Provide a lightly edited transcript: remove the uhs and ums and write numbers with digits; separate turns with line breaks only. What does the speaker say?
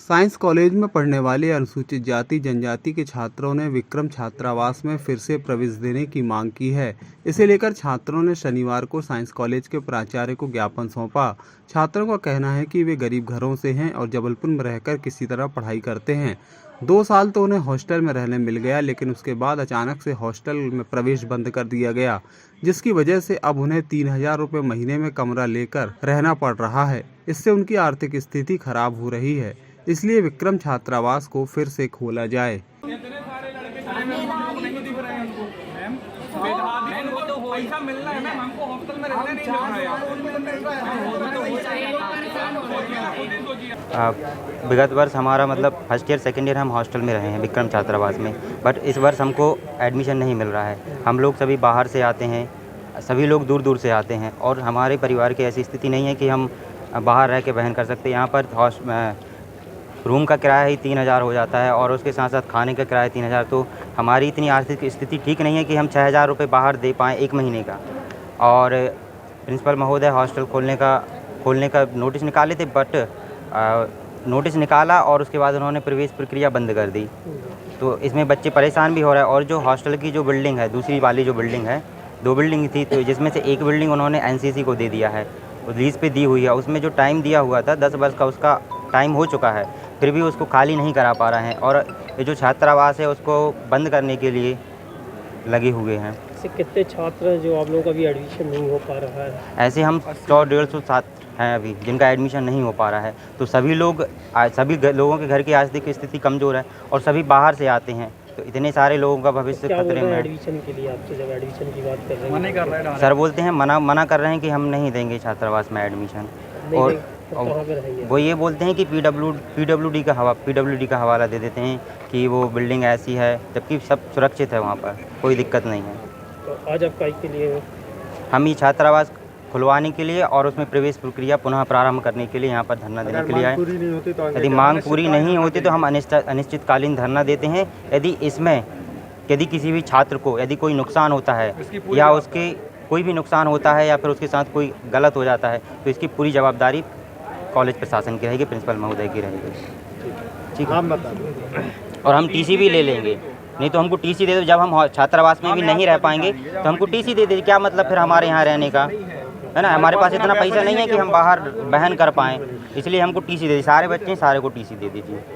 Science college में पढ़ने वाले अनुसूचित जाति जनजाति के छात्रों ने विक्रम छात्रावास में फिर से प्रवेश देने की मांग की है। इसे लेकर छात्रों ने शनिवार को साइंस कॉलेज के प्राचार्य को ज्ञापन सौंपा। छात्रों का कहना है कि वे गरीब घरों से हैं और जबलपुर में रहकर किसी तरह पढ़ाई करते हैं। 2 साल तो उन्हें हॉस्टल में रहने मिल गया, लेकिन उसके बाद अचानक से हॉस्टल में प्रवेश बंद कर दिया गया, जिसकी वजह से अब उन्हें 3000 रुपये महीने में कमरा लेकर रहना पड़ रहा है। इससे उनकी आर्थिक स्थिति खराब हो रही है। इसलिए विक्रम छात्रावास को फिर से खोला जाए।
विगत वर्ष हमारा मतलब फर्स्ट ईयर सेकेंड ईयर हम हॉस्टल में रहे हैं विक्रम छात्रावास में, बट इस वर्ष हमको एडमिशन नहीं मिल रहा है। हम लोग सभी बाहर से आते हैं, सभी लोग दूर दूर से आते हैं और हमारे परिवार की ऐसी स्थिति नहीं है कि हम बाहर रह के बहन कर सकते। यहाँ पर रूम का किराया ही 3000 हो जाता है और उसके साथ साथ खाने का किराया 3000। तो हमारी इतनी आर्थिक स्थिति ठीक नहीं है कि हम 6000 रुपये बाहर दे पाएँ एक महीने का। और प्रिंसिपल महोदय हॉस्टल खोलने का नोटिस निकाले थे, बट नोटिस निकाला और उसके बाद उन्होंने प्रवेश प्रक्रिया बंद कर दी। तो इसमें बच्चे परेशान भी हो रहे हैं। और जो हॉस्टल की जो बिल्डिंग है, दूसरी वाली जो बिल्डिंग है, 2 बिल्डिंग थी, तो जिसमें से एक बिल्डिंग उन्होंने एनसीसी को दे दिया है, लीज़ पे दी हुई है। उसमें जो टाइम दिया हुआ था 10 वर्ष का, उसका टाइम हो चुका है, फिर भी उसको खाली नहीं करा पा रहे हैं और ये जो छात्रावास है उसको बंद करने के लिए लगे हुए हैं।
ऐसे कितने छात्र हैं जो आप लोगों का भी एडमिशन नहीं हो पा रहा है?
ऐसे हम 100-150 छात्र हैं अभी जिनका एडमिशन नहीं हो पा रहा है। तो सभी लोगों के घर की आर्थिक स्थिति कमज़ोर है और सभी बाहर से आते हैं, तो इतने सारे लोगों का भविष्य खतरे में है।
एडमिशन के लिए आपसे जब एडमिशन की बात कर रहे हैं,
सर बोलते हैं मना कर रहे हैं कि हम नहीं देंगे छात्रावास में एडमिशन। और वो ये बोलते हैं कि पीडब्ल्यूडी का हवाला दे देते हैं कि वो बिल्डिंग ऐसी है, जबकि सब सुरक्षित है, वहाँ पर कोई दिक्कत नहीं है।
तो आज आप के लिए
हम ये छात्रावास खुलवाने के लिए और उसमें प्रवेश प्रक्रिया पुनः प्रारंभ करने के लिए यहाँ पर धरना देने के लिए आए। यदि मांग पूरी नहीं होती तो हम अनिश्चितकालीन धरना देते हैं। यदि किसी भी छात्र को यदि कोई नुकसान होता है या उसके कोई भी नुकसान होता है या फिर उसके साथ कोई गलत हो जाता है, तो इसकी पूरी जवाबदारी कॉलेज प्रशासन की रहेगी, प्रिंसिपल महोदय की रहेगी। ठीक है, और हम टीसी भी ले लेंगे। नहीं तो हमको टीसी दे दो, जब हम छात्रावास में भी नहीं रह पाएंगे तो हमको टीसी दे दे। क्या मतलब फिर हमारे यहाँ रहने का, है ना? हमारे पास इतना पैसा नहीं है कि हम बाहर बहन कर पाएँ, इसलिए हमको टीसी दे दीजिए। सारे बच्चे सारे को टीसी दे दीजिए।